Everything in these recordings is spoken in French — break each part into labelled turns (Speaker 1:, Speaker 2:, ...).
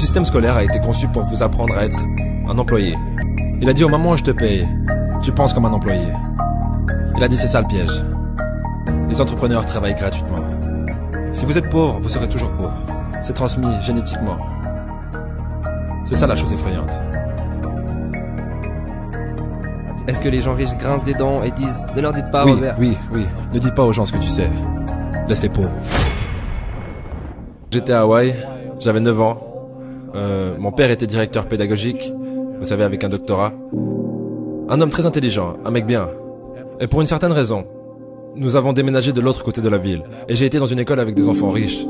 Speaker 1: système scolaire a été conçu pour vous apprendre à être un employé. Il a dit au moment où je te paye, tu penses comme un employé. Il a dit c'est ça le piège. Les entrepreneurs travaillent gratuitement. Si vous êtes pauvre, vous serez toujours pauvre. C'est transmis génétiquement. C'est ça la chose effrayante.
Speaker 2: Est-ce que les gens riches grincent des dents et disent « Ne leur dites pas,
Speaker 1: Oui,
Speaker 2: Robert ».
Speaker 1: oui. Ne dis pas aux gens ce que tu sais. Laisse les pauvres. J'étais à Hawaï, j'avais 9 ans. Mon père était directeur pédagogique, vous savez, avec un doctorat. Un homme très intelligent, un mec bien. Et pour une certaine raison, nous avons déménagé de l'autre côté de la ville. Et j'ai été dans une école avec des enfants riches.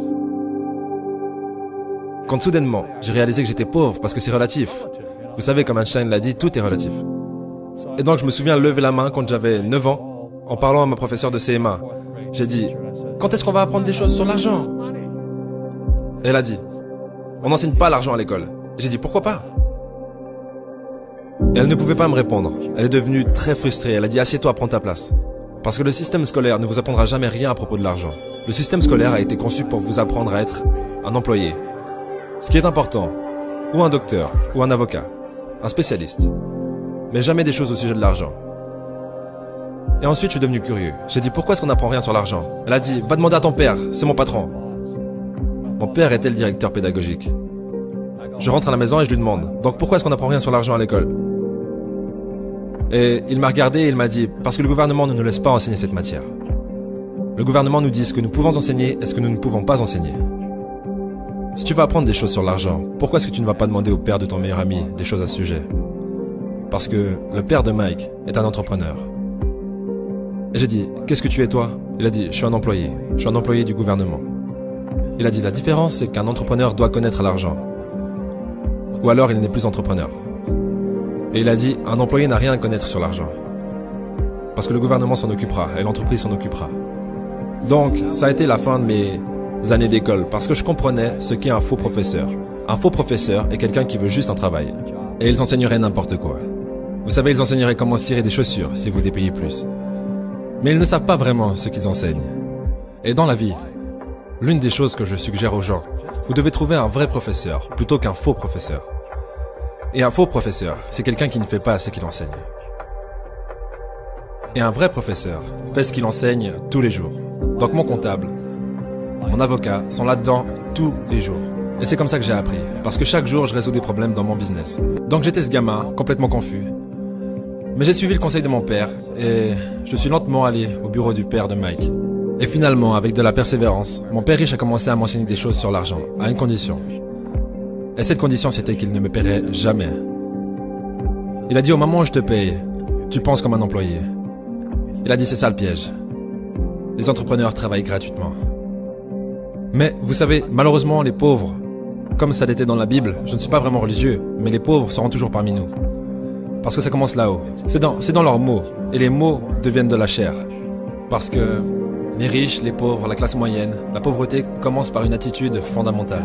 Speaker 1: Quand soudainement, j'ai réalisé que j'étais pauvre parce que c'est relatif. Vous savez, comme Einstein l'a dit, tout est relatif. Et donc je me souviens lever la main quand j'avais 9 ans, en parlant à ma professeure de CM1. J'ai dit, quand est-ce qu'on va apprendre des choses sur l'argent? Et elle a dit, on n'enseigne pas l'argent à l'école. J'ai dit, pourquoi pas? Et elle ne pouvait pas me répondre. Elle est devenue très frustrée. Elle a dit, assieds-toi, prends ta place. Parce que le système scolaire ne vous apprendra jamais rien à propos de l'argent. Le système scolaire a été conçu pour vous apprendre à être un employé. Ce qui est important, ou un docteur, ou un avocat, un spécialiste. Mais jamais des choses au sujet de l'argent. Et ensuite, je suis devenu curieux. J'ai dit, pourquoi est-ce qu'on n'apprend rien sur l'argent? Elle a dit, va demander à ton père, c'est mon patron. Mon père était le directeur pédagogique. Je rentre à la maison et je lui demande, donc pourquoi est-ce qu'on n'apprend rien sur l'argent à l'école? Et il m'a regardé et il m'a dit, parce que le gouvernement ne nous laisse pas enseigner cette matière. Le gouvernement nous dit ce que nous pouvons enseigner et ce que nous ne pouvons pas enseigner. Si tu veux apprendre des choses sur l'argent, pourquoi est-ce que tu ne vas pas demander au père de ton meilleur ami des choses à ce sujet? Parce que le père de Mike est un entrepreneur. Et j'ai dit, qu'est-ce que tu es toi? Il a dit, je suis un employé. Je suis un employé du gouvernement. Il a dit, la différence c'est qu'un entrepreneur doit connaître l'argent. Ou alors il n'est plus entrepreneur. Et il a dit, un employé n'a rien à connaître sur l'argent. Parce que le gouvernement s'en occupera et l'entreprise s'en occupera. Donc, ça a été la fin de mes années d'école parce que je comprenais ce qu'est un faux professeur. Un faux professeur est quelqu'un qui veut juste un travail. Et ils enseigneraient n'importe quoi. Vous savez, ils enseigneraient comment cirer des chaussures si vous dépayez plus. Mais ils ne savent pas vraiment ce qu'ils enseignent. Et dans la vie, l'une des choses que je suggère aux gens, vous devez trouver un vrai professeur plutôt qu'un faux professeur. Et un faux professeur, c'est quelqu'un qui ne fait pas ce qu'il enseigne. Et un vrai professeur fait ce qu'il enseigne tous les jours. Donc mon comptable, mon avocat sont là-dedans tous les jours. Et c'est comme ça que j'ai appris, parce que chaque jour je résous des problèmes dans mon business. Donc j'étais ce gamin, complètement confus. Mais j'ai suivi le conseil de mon père, et je suis lentement allé au bureau du père de Mike. Et finalement, avec de la persévérance, mon père riche a commencé à m'enseigner des choses sur l'argent, à une condition. Et cette condition, c'était qu'il ne me paierait jamais. Il a dit au moment où je te paye, tu penses comme un employé. Il a dit c'est ça le piège. Les entrepreneurs travaillent gratuitement. Mais vous savez, malheureusement, les pauvres, comme ça l'était dans la Bible, je ne suis pas vraiment religieux, mais les pauvres seront toujours parmi nous. Parce que ça commence là-haut. C'est dans leurs mots. Et les mots deviennent de la chair. Parce que les riches, les pauvres, la classe moyenne, la pauvreté commence par une attitude fondamentale.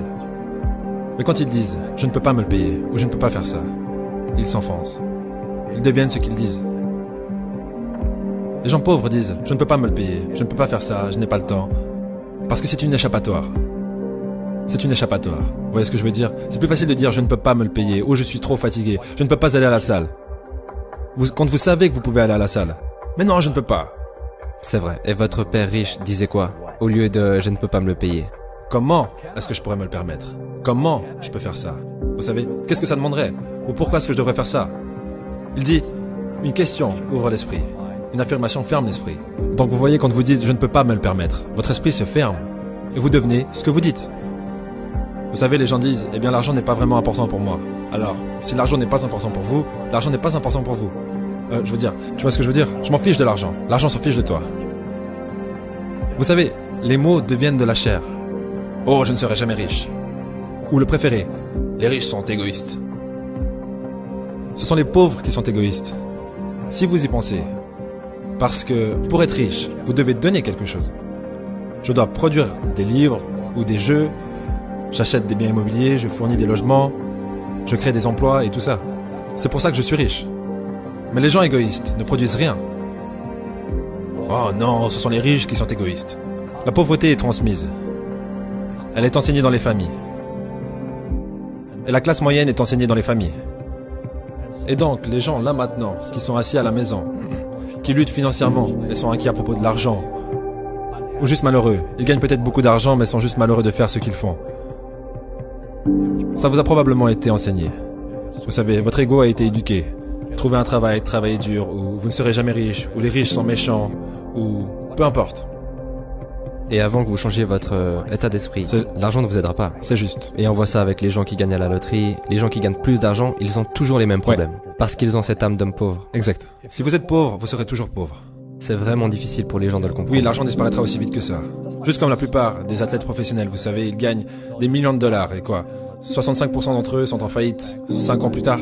Speaker 1: Mais quand ils disent « je ne peux pas me le payer » ou « je ne peux pas faire ça », ils s'enfoncent. Ils deviennent ce qu'ils disent. Les gens pauvres disent « je ne peux pas me le payer, je ne peux pas faire ça, je n'ai pas le temps ». Parce que c'est une échappatoire. C'est une échappatoire. Vous voyez ce que je veux dire? C'est plus facile de dire « je ne peux pas me le payer » ou « je suis trop fatigué, je ne peux pas aller à la salle ». Quand vous savez que vous pouvez aller à la salle. Mais non, je ne peux pas.
Speaker 2: C'est vrai. Et votre père riche disait quoi? Au lieu de « je ne peux pas me le payer ».
Speaker 1: Comment est-ce que je pourrais me le permettre? Comment je peux faire ça? Vous savez, qu'est-ce que ça demanderait? Ou pourquoi est-ce que je devrais faire ça? Il dit, une question ouvre l'esprit. Une affirmation ferme l'esprit. Donc vous voyez, quand vous dites « je ne peux pas me le permettre », votre esprit se ferme. Et vous devenez ce que vous dites. Vous savez, les gens disent « eh bien l'argent n'est pas vraiment important pour moi ». Alors, si l'argent n'est pas important pour vous, l'argent n'est pas important pour vous. Je veux dire, tu vois ce que je veux dire? Je m'en fiche de l'argent. L'argent s'en fiche de toi. Vous savez, les mots deviennent de la chair. Oh, je ne serai jamais riche. Ou le préféré, les riches sont égoïstes. Ce sont les pauvres qui sont égoïstes. Si vous y pensez. Parce que pour être riche, vous devez donner quelque chose. Je dois produire des livres ou des jeux. J'achète des biens immobiliers, je fournis des logements. Je crée des emplois et tout ça. C'est pour ça que je suis riche. Mais les gens égoïstes ne produisent rien. Oh non, ce sont les riches qui sont égoïstes. La pauvreté est transmise. Elle est enseignée dans les familles. Et la classe moyenne est enseignée dans les familles. Et donc, les gens là maintenant, qui sont assis à la maison, qui luttent financièrement et sont inquiets à propos de l'argent, ou juste malheureux, ils gagnent peut-être beaucoup d'argent mais sont juste malheureux de faire ce qu'ils font. Ça vous a probablement été enseigné. Vous savez, votre ego a été éduqué. Trouvez un travail, travaillez dur, ou vous ne serez jamais riche, ou les riches sont méchants, ou peu importe.
Speaker 2: Et avant que vous changiez votre état d'esprit, l'argent ne vous aidera pas.
Speaker 1: C'est juste.
Speaker 2: Et on voit ça avec les gens qui gagnent à la loterie. Les gens qui gagnent plus d'argent, ils ont toujours les mêmes problèmes. Parce qu'ils ont cette âme d'homme pauvre.
Speaker 1: Exact. Si vous êtes pauvre, vous serez toujours pauvre.
Speaker 2: C'est vraiment difficile pour les gens de le comprendre.
Speaker 1: Oui, l'argent disparaîtra aussi vite que ça. Juste comme la plupart des athlètes professionnels, vous savez, ils gagnent des millions de dollars. Et quoi, 65% d'entre eux sont en faillite 5 ans plus tard.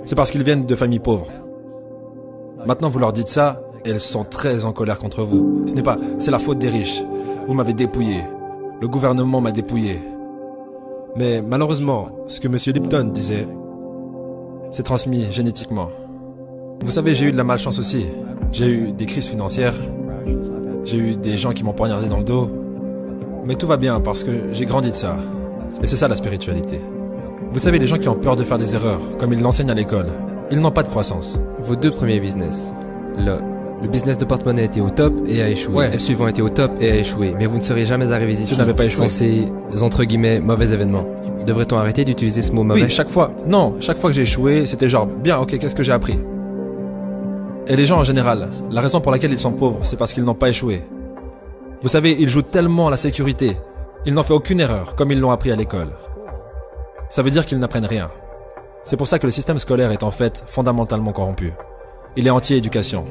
Speaker 1: C'est parce qu'ils viennent de familles pauvres. Maintenant, vous leur dites ça, et elles sont très en colère contre vous. Ce n'est pas, c'est la faute des riches. Vous m'avez dépouillé. Le gouvernement m'a dépouillé. Mais malheureusement, ce que M. Lipton disait, c'est transmis génétiquement. Vous savez, j'ai eu de la malchance aussi. J'ai eu des crises financières. J'ai eu des gens qui m'ont poignardé dans le dos. Mais tout va bien parce que j'ai grandi de ça. Et c'est ça la spiritualité. Vous savez, les gens qui ont peur de faire des erreurs, comme ils l'enseignent à l'école, ils n'ont pas de croissance.
Speaker 2: Vos deux premiers business, le business de porte-monnaie était au top et a échoué.
Speaker 1: Ouais.
Speaker 2: Et le suivant était au top et a échoué. Mais vous ne seriez jamais arrivé ici
Speaker 1: Si vous n'avez pas échoué.
Speaker 2: sans ces, entre guillemets, mauvais événements. Devrait-on arrêter d'utiliser ce mot mauvais?
Speaker 1: Oui, chaque fois. Non, chaque fois que j'ai échoué, c'était genre, bien, ok, qu'est-ce que j'ai appris? Et les gens en général, la raison pour laquelle ils sont pauvres, c'est parce qu'ils n'ont pas échoué. Vous savez, ils jouent tellement à la sécurité. Ils n'ont fait aucune erreur, comme ils l'ont appris à l'école. Ça veut dire qu'ils n'apprennent rien. C'est pour ça que le système scolaire est en fait fondamentalement corrompu. Il est anti-éducation.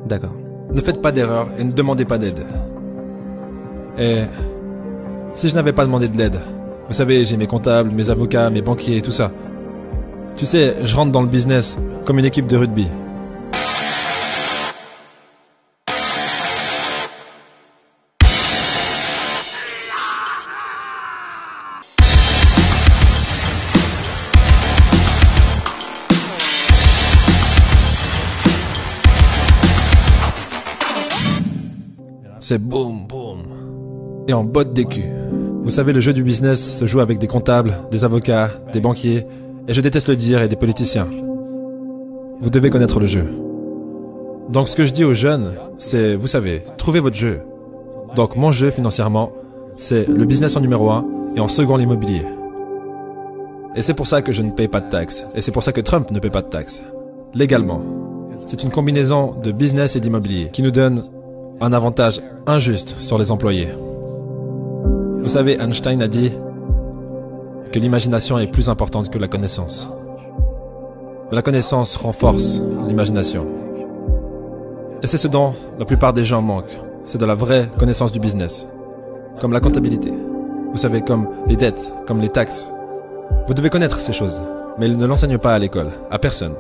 Speaker 2: D'accord.
Speaker 1: Ne faites pas d'erreur et ne demandez pas d'aide. Et si je n'avais pas demandé de l'aide, vous savez, j'ai mes comptables, mes avocats, mes banquiers et tout ça. Tu sais, je rentre dans le business comme une équipe de rugby. C'est boum boum. Et en botte d'écu. Vous savez, le jeu du business se joue avec des comptables, des avocats, des banquiers, et je déteste le dire, et des politiciens. Vous devez connaître le jeu. Donc ce que je dis aux jeunes, c'est, vous savez, trouvez votre jeu. Donc mon jeu financièrement, c'est le business en numéro 1 et en second l'immobilier. Et c'est pour ça que je ne paye pas de taxes. Et c'est pour ça que Trump ne paye pas de taxes. Légalement. C'est une combinaison de business et d'immobilier qui nous donne un avantage injuste sur les employés. Vous savez, Einstein a dit que l'imagination est plus importante que la connaissance. Mais la connaissance renforce l'imagination. Et c'est ce dont la plupart des gens manquent. C'est de la vraie connaissance du business. Comme la comptabilité. Vous savez, comme les dettes, comme les taxes. Vous devez connaître ces choses. Mais ils ne l'enseignent pas à l'école, à personne.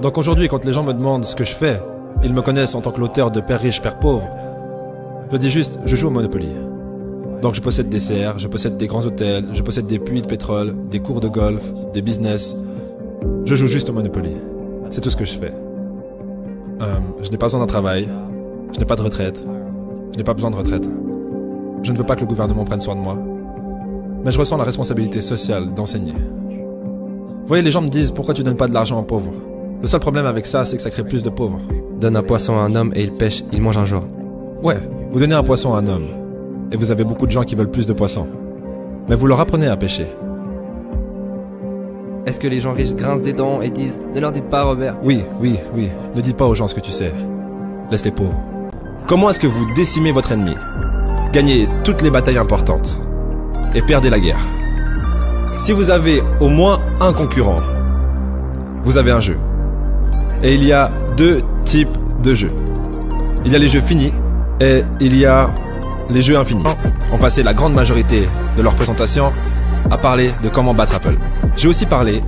Speaker 1: Donc aujourd'hui, quand les gens me demandent ce que je fais, ils me connaissent en tant que l'auteur de Père riche, Père pauvre. Je dis juste, je joue au Monopoly. Donc je possède des serres, je possède des grands hôtels, je possède des puits de pétrole, des cours de golf, des business. Je joue juste au Monopoly. C'est tout ce que je fais. Je n'ai pas besoin d'un travail. Je n'ai pas de retraite. Je n'ai pas besoin de retraite. Je ne veux pas que le gouvernement prenne soin de moi. Mais je ressens la responsabilité sociale d'enseigner. Vous voyez, les gens me disent, pourquoi tu donnes pas de l'argent aux pauvres? Le seul problème avec ça, c'est que ça crée plus de pauvres.
Speaker 2: Donne un poisson à un homme et il pêche, il mange un jour.
Speaker 1: Ouais, vous donnez un poisson à un homme. Et vous avez beaucoup de gens qui veulent plus de poissons. Mais vous leur apprenez à pêcher.
Speaker 2: Est-ce que les gens riches grincent des dents et disent « Ne leur dites pas, Robert ».
Speaker 1: Oui. Ne dites pas aux gens ce que tu sais. Laisse les pauvres. Comment est-ce que vous décimez votre ennemi? Gagnez toutes les batailles importantes. Et perdez la guerre. Si vous avez au moins un concurrent, vous avez un jeu. Et il y a deux types de jeux. Il y a les jeux finis et il y a les jeux infinis. On passait la grande majorité de leur présentation à parler de comment battre Apple. J'ai aussi parlé